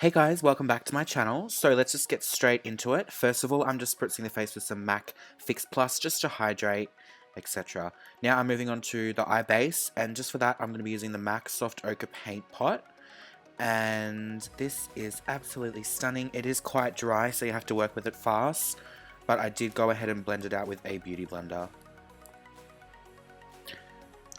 Hey guys, welcome back to my channel. So let's just get straight into it. First of all, I'm just spritzing the face with some MAC Fix Plus just to hydrate, etc. Now I'm moving on to the eye base, and just for that I'm going to be using the MAC Soft Ochre Paint Pot. And this is absolutely stunning. It is quite dry, so you have to work with it fast, but I did go ahead and blend it out with a beauty blender.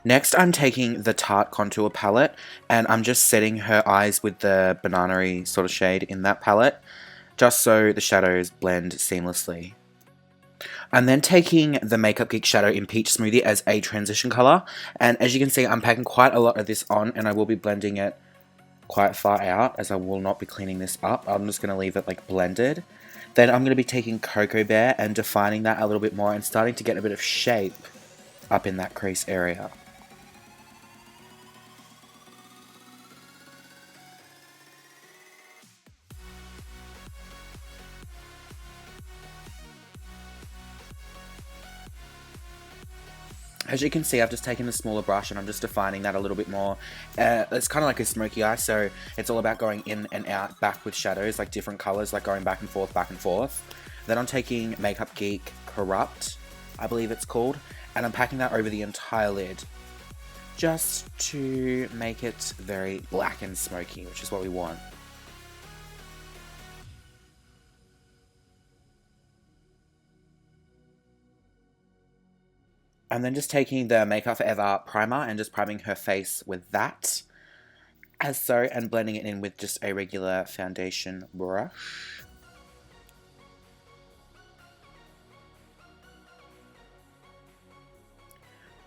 Next, I'm taking the Tarte Contour Palette, and I'm just setting her eyes with the banana-y sort of shade in that palette, just so the shadows blend seamlessly. I'm then taking the Makeup Geek Shadow in Peach Smoothie as a transition color, and as you can see, I'm packing quite a lot of this on, and I will be blending it quite far out, as I will not be cleaning this up. I'm just going to leave it like blended. Then I'm going to be taking Coco Bear and defining that a little bit more and starting to get a bit of shape up in that crease area. As you can see, I've just taken the smaller brush and I'm just defining that a little bit more. It's kind of like a smoky eye, so it's all about going in and out, back with shadows, like different colors, like going back and forth, back and forth. Then I'm taking Makeup Geek Corrupt, I believe it's called, and I'm packing that over the entire lid, just to make it very black and smoky, which is what we want. I'm then just taking the Makeup Forever primer and just priming her face with that, as so, and blending it in with just a regular foundation brush.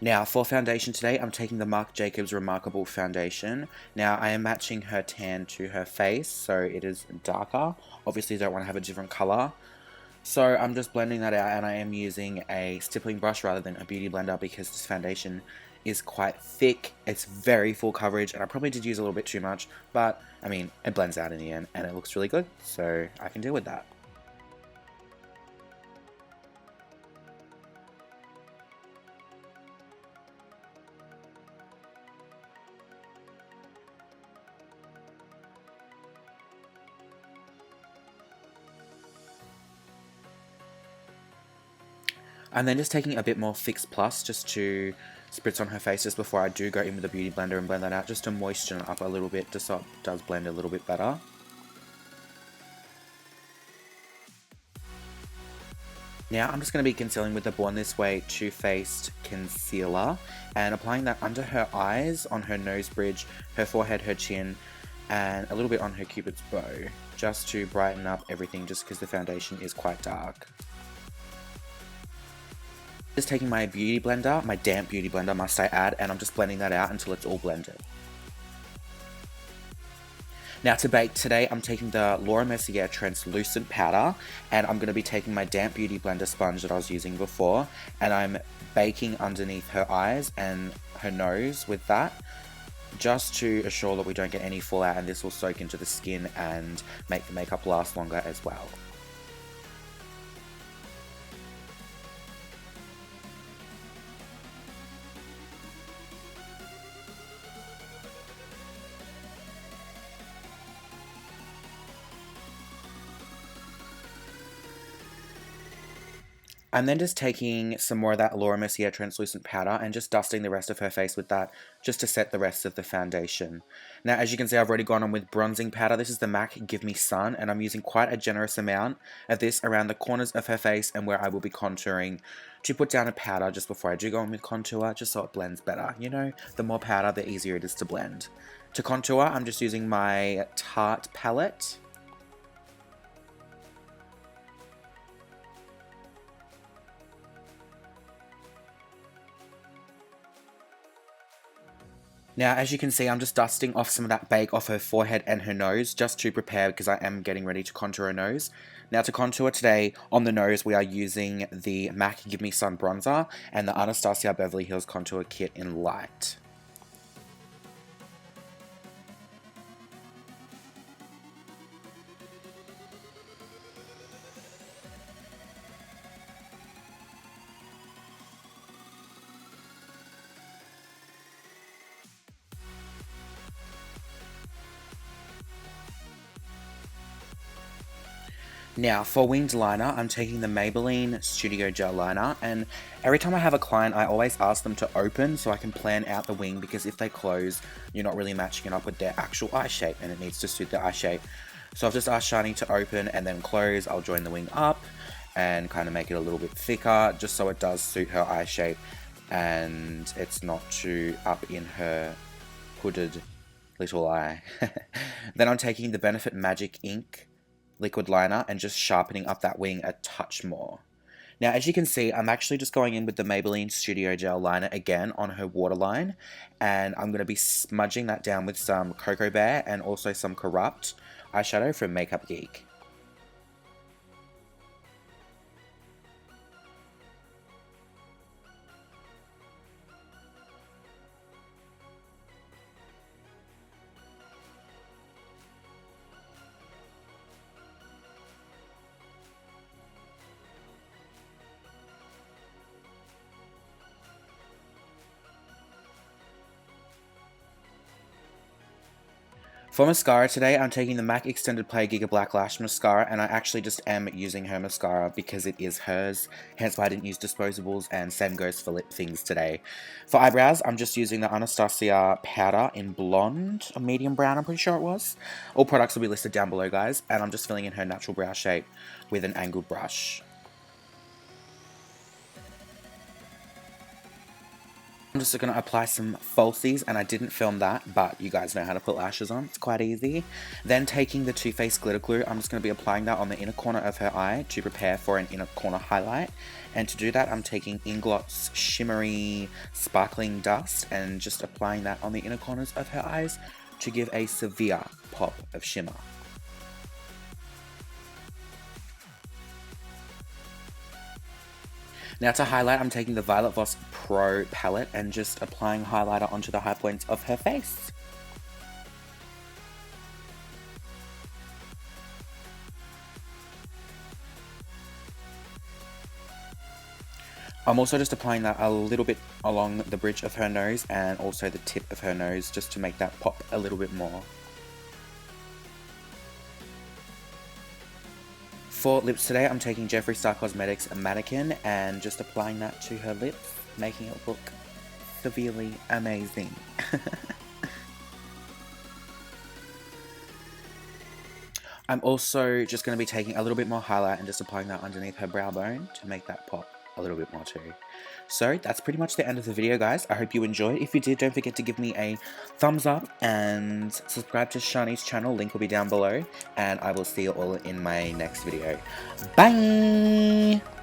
Now, for foundation today, I'm taking the Marc Jacobs Remarcable foundation. Now, I am matching her tan to her face, so it is darker. Obviously, you don't want to have a different color. So I'm just blending that out, and I am using a stippling brush rather than a beauty blender because this foundation is quite thick. It's very full coverage, and I probably did use a little bit too much, but I mean, it blends out in the end and it looks really good, so I can deal with that. I'm then just taking a bit more Fix Plus just to spritz on her face just before I do go in with the beauty blender and blend that out, just to moisten it up a little bit, just so it does blend a little bit better. Now I'm just going to be concealing with the Born This Way Too Faced Concealer and applying that under her eyes, on her nose bridge, her forehead, her chin, and a little bit on her cupid's bow, just to brighten up everything just because the foundation is quite dark. Just taking my beauty blender, my damp beauty blender must I add, and I'm just blending that out until it's all blended. Now to bake today, I'm taking the Mercier translucent powder, and I'm going to be taking my damp beauty blender sponge that I was using before, and I'm baking underneath her eyes and her nose with that, just to assure that we don't get any fallout, and this will soak into the skin and make the makeup last longer as well. I'm then just taking some more of that Laura Mercier translucent powder and just dusting the rest of her face with that, just to set the rest of the foundation. Now, as you can see, I've already gone on with bronzing powder. This is the MAC Give Me Sun, and I'm using quite a generous amount of this around the corners of her face and where I will be contouring, to put down a powder just before I do go on with contour, just so it blends better. You know, the more powder, the easier it is to blend. To contour, I'm just using my Tarte palette. Now, as you can see, I'm just dusting off some of that bake off her forehead and her nose, just to prepare, because I am getting ready to contour her nose. Now, to contour today, on the nose, we are using the MAC Give Me Sun Bronzer and the Anastasia Beverly Hills Contour Kit in Light. Now, for winged liner, I'm taking the Maybelline Studio Gel Liner, and every time I have a client, I always ask them to open so I can plan out the wing, because if they close, you're not really matching it up with their actual eye shape, and it needs to suit their eye shape. So I've just asked Shani to open and then close. I'll join the wing up and kind of make it a little bit thicker, just so it does suit her eye shape, and it's not too up in her hooded little eye. Then I'm taking the Benefit Magic Ink liquid liner and just sharpening up that wing a touch more. Now, as you can see, I'm actually just going in with the Maybelline Studio Gel Liner again on her waterline, and I'm going to be smudging that down with some Coco Bear and also some Corrupt eyeshadow from Makeup Geek. For mascara today, I'm taking the MAC Extended Play Giga Black Lash Mascara, and I actually just am using her mascara because it is hers, hence why I didn't use disposables, and same goes for lip things today. For eyebrows, I'm just using the Anastasia powder in blonde, or medium brown, I'm pretty sure it was. All products will be listed down below, guys, and I'm just filling in her natural brow shape with an angled brush. I'm just going to apply some falsies, and I didn't film that, but you guys know how to put lashes on. It's quite easy. Then taking the Too Faced glitter glue, I'm just going to be applying that on the inner corner of her eye to prepare for an inner corner highlight. And to do that, I'm taking Inglot's shimmery sparkling dust and just applying that on the inner corners of her eyes to give a severe pop of shimmer. Now to highlight, I'm taking the Violet Voss Pro palette and just applying highlighter onto the high points of her face. I'm also just applying that a little bit along the bridge of her nose and also the tip of her nose, just to make that pop a little bit more. For lips today, I'm taking Jeffree Star Cosmetics Mannequin and just applying that to her lips, making it look severely amazing. I'm also just going to be taking a little bit more highlight and just applying that underneath her brow bone to make that pop a little bit more too. So that's pretty much the end of the video, guys. I hope you enjoyed. If you did, don't forget to give me a thumbs up and subscribe to Shani's channel. Link will be down below, and I will see you all in my next video. Bye!